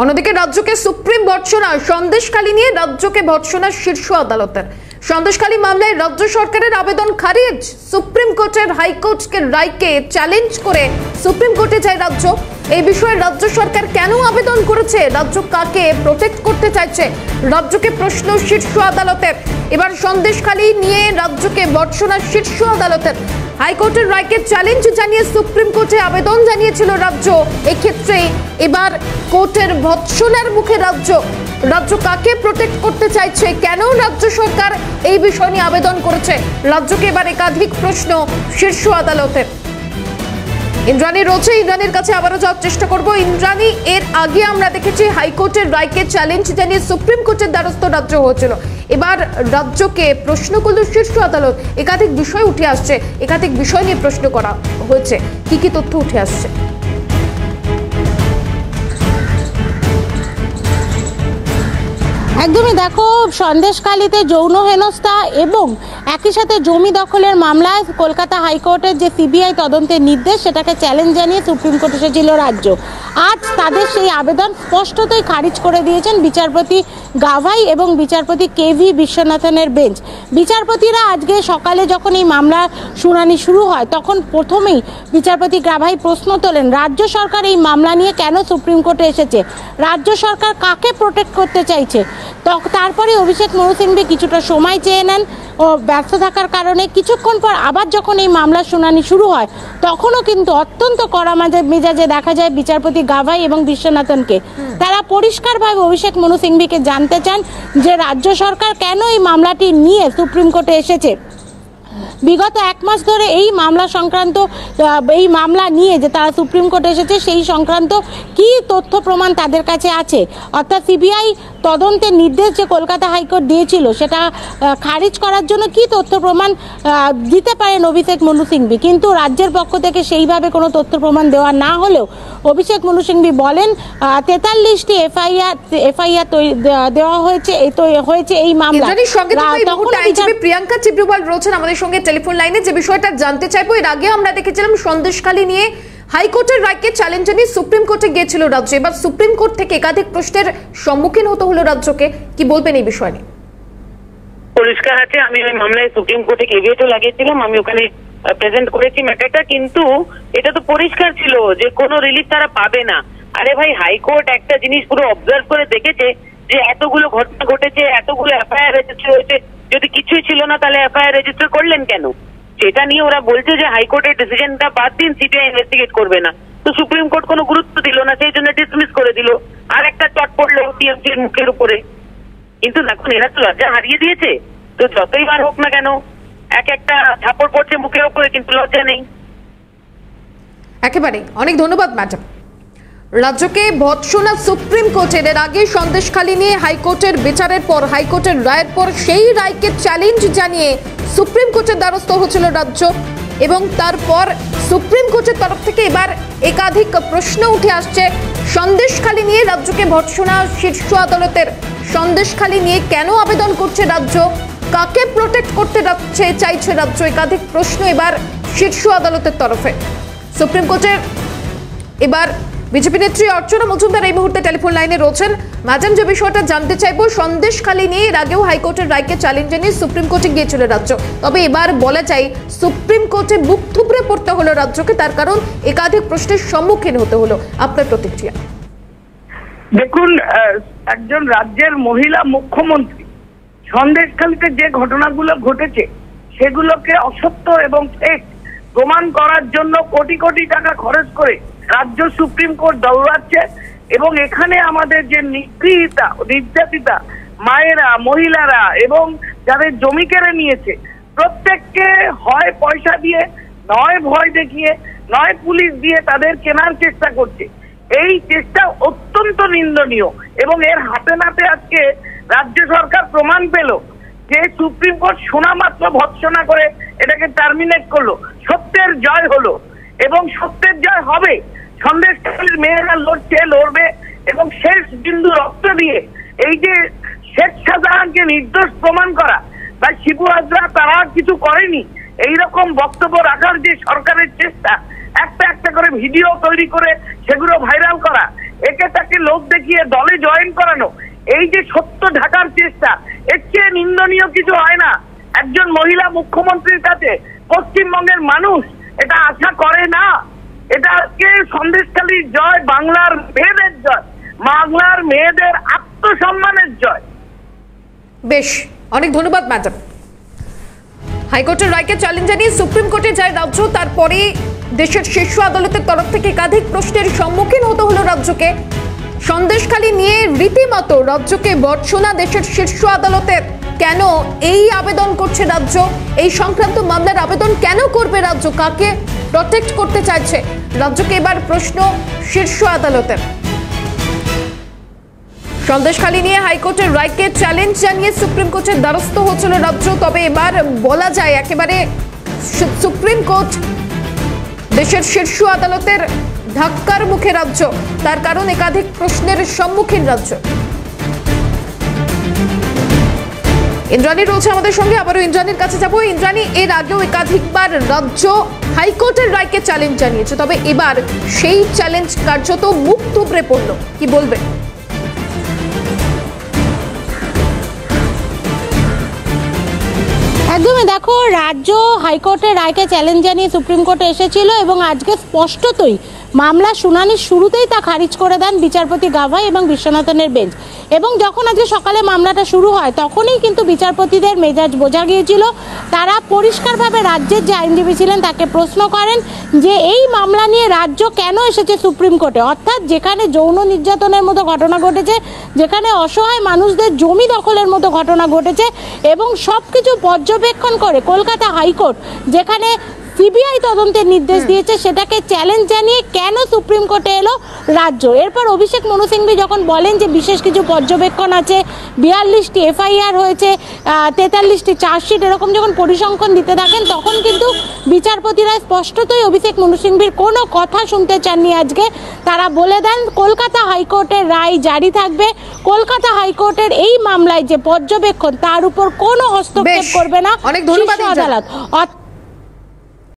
অন্যদিকে রাজ্যকে সুপ্রিম ভর্ৎসনা সন্দেশখালী নিয়ে রাজ্যকে ভর্ৎসনা শীর্ষ আদালতের। সন্দেশখালী মামলায় রাজ্য সরকারের আবেদন খারিজ। সুপ্রিম কোর্টের হাইকোর্টের রায়কে চ্যালেঞ্জ করে সুপ্রিম কোর্টে যায় রাজ্য। এই বিষয়ে রাজ্য সরকার কেন আবেদন করেছে, রাজ্য কাকে প্রোটেক্ট করতে চাইছে, রাজ্যকে প্রশ্ন শীর্ষ আদালতের। এবার সন্দেশখালী নিয়ে রাজ্যকে ভর্ৎসনা শীর্ষ আদালতের। হাইকোর্টের রায়কে চ্যালেঞ্জ জানিয়ে সুপ্রিম কোর্টে আবেদন জানিয়েছিল রাজ্য। এক্ষেত্রে এবার কোর্টের ভর্ৎসনার মুখে রাজ্য। রাজ্য কাকে প্রোটেক্ট করতে চাইছে, কেন রাজ্য সরকার এই বিষয় নিয়ে আবেদন করেছে, রাজ্যকে এবার একাধিক প্রশ্ন শীর্ষ আদালতের। ইন্দ্রাণী রয়েছে, ইন্দ্রাণীর কাছে আবারও যাওয়ার চেষ্টা করব। ইন্দ্রাণী, এর আগে আমরা দেখেছি হাইকোর্টের রায়কে চ্যালেঞ্জ জানিয়ে সুপ্রিম কোর্টের দ্বারস্থ রাজ্য হয়েছিল। এবার রাজ্যকে প্রশ্ন করল শীর্ষ আদালত। একাধিক বিষয় উঠে আসছে, একাধিক বিষয় নিয়ে প্রশ্ন করা হয়েছে। কি কি তথ্য উঠে আসছে? একদমই দেখো, সন্দেশখালীতে যৌন হেনস্থা এবং একই সাথে জমি দখলের মামলায় কলকাতা হাইকোর্টের যে সিবিআই তদন্তের নির্দেশ, সেটাকে চ্যালেঞ্জ জানিয়ে সুপ্রিম কোর্টে এসেছিল রাজ্য। আজ তাদের সেই আবেদন স্পষ্টতই খারিজ করে দিয়েছেন বিচারপতি গাভাই এবং বিচারপতি কেভি বিশ্বনাথনের বেঞ্চ। বিচারপতিরা আজকে সকালে যখন এই মামলা শুনানি শুরু হয়, তখন প্রথমেই বিচারপতি গাভাই প্রশ্ন তোলেন, রাজ্য সরকার এই মামলা নিয়ে কেন সুপ্রিম কোর্টে এসেছে, রাজ্য সরকার কাকে প্রোটেক্ট করতে চাইছে। তারপরে অভিষেক মনু সিংভি কিছুটা সময় চেয়ে নেন ও ব্যর্থ থাকার কারণে কিছুক্ষণ পর আবার যখন এই মামলার শুনানি শুরু হয়, তখনও কিন্তু অত্যন্ত কড়া মেজাজে দেখা যায় বিচারপতি গাভাই এবং বিশ্বনাথনকে। তারা পরিষ্কারভাবে অভিষেক মনু সিংভিকে জানতে চান যে রাজ্য সরকার কেন এই মামলাটি নিয়ে সুপ্রিম কোর্টে এসেছে। বিগত এক মাস ধরে এই মামলা নিয়ে যে তারা সুপ্রিম কোর্টে এসেছে, সেই সংক্রান্ত কি তথ্য প্রমাণ তাদের কাছে আছে, অর্থাৎ সিবিআই তদন্তের নির্দেশ যে কলকাতা হাইকোর্ট দিয়েছিল, সেটা খারিজ করার জন্য কি তথ্য প্রমাণ দিতে পারেন অভিষেক মনু সিংভি। কিন্তু রাজ্যের পক্ষ থেকে সেইভাবে কোনো তথ্য প্রমাণ দেওয়া না হলেও অভিষেক মনু সিংভি বলেন 43টি এফআইআর দেওয়া হয়েছে এই মামলা। প্রিয়াঙ্কা চিব্রুবাল রয়েছেন আমাদের সঙ্গে টেলিফোন লাইনে। যে বিষয়টা জানতে চাইবো, এর আগে আমরা দেখেছিলাম সন্দেশখালী নিয়ে হাইকোর্টের রায়কে চ্যালেঞ্জ জানিয়ে সুপ্রিম কোর্টে গিয়েছিল রাজ্য। এবার সুপ্রিম কোর্ট থেকে একাধিক প্রশ্নের সম্মুখীন হতে হলো রাজ্যকে। কি বলবেন এই বিষয় নিয়ে? পরিষ্কার আছে, আমি ওই মামলায় সুপ্রিম কোর্টে কেভিয়েটও লাগিয়েছিলাম, আমি ওখানে প্রেজেন্ট করেছি ম্যাটারটা। কিন্তু এটা তো পরিষ্কার ছিল যে কোনো রিলিফ তারা পাবে না। আরে ভাই, হাইকোর্ট একটা জিনিস পুরো অবজার্ভ করে দেখেছে যে এতগুলো ঘটনা ঘটেছে, এতগুলো এফআইআর রেজিস্টার হয়েছে, যদি কিছুই ছিল না তাহলে এফআইআর রেজিস্টার করলেন কেন? সেটা নিয়ে ওরা বলছে যে হাইকোর্টের ডিসিশনটা বাদ দিন, সিবিআই ইনভেস্টিগেট করবে না। তো সুপ্রিম কোর্ট কোনো গুরুত্ব দিল না, সেই জন্য ডিসমিস করে দিল। আর একটা চট পড়লো টিএমসির মুখের উপরে। কিন্তু দেখুন, এরা তো লজ্জা হারিয়ে দিয়েছে। তো যতই বার হোক না কেন, একটা ঝাপড় পড়ছে মুখের উপরে, কিন্তু লজ্জা নেই। একেবারে অনেক ধন্যবাদ ম্যাডাম। রাজ্যকে ভর্ৎসনা সুপ্রিম কোর্টের। এর আগে সন্দেশখালী নিয়ে হাইকোর্টের বিচারের পর, হাইকোর্টের রায়ের পর সেই রায়কে চ্যালেঞ্জ জানিয়ে সুপ্রিম কোর্টের দ্বারস্থ হয়েছিল রাজ্য, এবং তারপর সুপ্রিম কোর্টের তরফ থেকে এবার একাধিক প্রশ্ন উঠে আসছে সন্দেশখালী নিয়ে রাজ্যকে ভর্ৎসনা শীর্ষ আদালতের। সন্দেশখালী নিয়ে কেন আবেদন করছে রাজ্য, কাকে প্রোটেক্ট করতে চাইছে রাজ্য, একাধিক প্রশ্ন এবার শীর্ষ আদালতের তরফে। সুপ্রিম কোর্টের এবার বিজেপি নেত্রী অর্চনা মজুমদার এই মুহূর্তে টেলিফোন লাইনে রয়েছেন। ম্যাডাম, যে বিষয়টা জানতে চাইবো, সন্দেশখালী নিয়ে এর আগেও হাইকোর্টের রায়কে চ্যালেঞ্জ জানিয়ে সুপ্রিম কোর্টে গিয়েছিল রাজ্য। তবে এবার বলা যায় সুপ্রিম কোর্টে বুক থুবড়ে পড়তে হলো রাজ্যকে, তার কারণ একাধিক প্রশ্নের সম্মুখীন হতে হলো। আপনার প্রতিক্রিয়া? দেখুন, একজন রাজ্যের মহিলা মুখ্যমন্ত্রী সন্দেশখালীতে যে ঘটনাগুলো ঘটেছে সেগুলোকে অসত্য এবং ফেক প্রমাণ করার জন্য কোটি কোটি টাকা খরচ করে রাজ্য সুপ্রিম কোর্ট দৌড়াচ্ছে। এবং এখানে আমাদের যে নির্যাতিতা মায়েরা, মহিলারা এবং যাদের জমি কেড়ে নিয়েছে, প্রত্যেককে হয় পয়সা দিয়ে, নয় ভয় দেখিয়ে, নয় পুলিশ দিয়ে তাদের কেনার চেষ্টা করছে। এই চেষ্টা অত্যন্ত নিন্দনীয় এবং এর হাতে নাতে আজকে রাজ্য সরকার প্রমাণ পেল যে সুপ্রিম কোর্ট শোনা মাত্র ভর্ৎসনা করে এটাকে টার্মিনেট করলো। সত্যের জয় হলো এবং সত্যের জয় হবে। সন্দেশখালীর মেয়েরা লড়বে এবং শেষ বিন্দু রক্ত দিয়ে এই যে শেখ শাহজাহানকে নির্দোষ প্রমাণ করা বা শিবু হাজরা তারা কিছু করেনি, এইরকম বক্তব্য রাখার যে সরকারের চেষ্টা, একটা একটা করে ভিডিও তৈরি করে সেগুলো ভাইরাল করা, একে তাকে লোক দেখিয়ে দলে জয়েন করানো, এই যে সত্য ঢাকার চেষ্টা, এর চেয়ে নিন্দনীয় কিছু হয় না। একজন মহিলা মুখ্যমন্ত্রীর কাছে পশ্চিমবঙ্গের মানুষ এটা আশা করে না। এটা আজকে সন্দেশখালীর জয়, বাংলার মেয়েদের জয়, বাংলার মেয়েদের আত্মসম্মানের জয়। বেশ, অনেক ধন্যবাদ ম্যাডাম। হাইকোর্টের রায়কে চ্যালেঞ্জ জানিয়ে সুপ্রিম কোর্টে যায় রাজ্য, তারপরে দেশের শীর্ষ আদালতের তরফ থেকে একাধিক প্রশ্নের সম্মুখীন হতে হলো রাজ্যকে। সন্দেশখালী নিয়ে রীতিমতো রাজ্যকে ভর্ৎসনা দেশের শীর্ষ আদালতের। কেন এই আবেদন করছে রাজ্য? এই সংক্রান্ত মামলার আবেদন কেন করবে রাজ্য? কাকে প্রটেক্ট করতে চাইছে রাজ্যকে? এবার প্রশ্ন শীর্ষ আদালতের। সন্দেশখালী নিয়ে হাইকোর্টের রায়কে চ্যালেঞ্জ জানিয়ে সুপ্রিম কোর্টের দ্বারস্থ হচ্ছিল রাজ্য। তবে এবার বলা যায় একেবারে সুপ্রিম কোর্ট দেশের শীর্ষ আদালতের ধাক্কার মুখে রাজ্য। তার কারণ একাধিক প্রশ্নের সম্মুখীন রাজ্য। ইন্দ্রাণী রয়েছে আমাদের সঙ্গে, আবারও ইন্দ্রাণীর কাছে যাবো। ইন্দ্রাণী, এর আগেও একাধিকবার রাজ্য হাইকোর্টের রায়কে চ্যালেঞ্জ জানিয়েছে, তবে এবার সেই চ্যালেঞ্জ কার্যত মুখ থুবড়ে পড়ল, কি বলবে? একদমই, দেখো, রাজ্য হাইকোর্টের রায়কে চ্যালেঞ্জ জানিয়ে সুপ্রিম কোর্টে এসেছিল এবং আজকে স্পষ্টতই মামলা শুনানির শুরুতেই তা খারিজ করে দেন বিচারপতি গাভাই এবং বিশ্বনাথনের বেঞ্চ। এবং যখন আজকে সকালে মামলাটা শুরু হয় তখনই কিন্তু বিচারপতিদের মেজাজ বোঝা গিয়েছিল। তারা পরিষ্কারভাবে রাজ্যের যে আইনজীবী ছিলেন তাকে প্রশ্ন করেন যে এই মামলা নিয়ে রাজ্য কেন এসেছে সুপ্রিম কোর্টে, অর্থাৎ যেখানে যৌন নির্যাতনের মতো ঘটনা ঘটেছে, যেখানে অসহায় মানুষদের জমি দখলের মতো ঘটনা ঘটেছে এবং সব কিছু পর্যবেক্ষণ করে কলকাতা হাইকোর্ট যেখানে সিবিআই তদন্তের নির্দেশ দিয়েছে, সেটাকে চ্যালেঞ্জ জানিয়ে কেন সুপ্রিম কোর্টে এলো রাজ্য। এরপর অভিষেক মনু সিংভি যখন বলেন যে বিশেষ কিছু পর্যবেক্ষণ আছে, 42টি এফআইআর হয়েছে, 43টি চার্জশিট, এরকম যখন পরিসংখ্যান দিতে থাকেন তখন কিন্তু বিচারপতিরা স্পষ্টতই অভিষেক মনু সিংভির কোনো কথা শুনতে চাননি। আজকে তারা বলে দেন কলকাতা হাইকোর্টের রায় জারি থাকবে, কলকাতা হাইকোর্টের এই মামলায় যে পর্যবেক্ষণ তার উপর কোনো হস্তক্ষেপ করবে না অনেক ধন্যবাদ আদালত।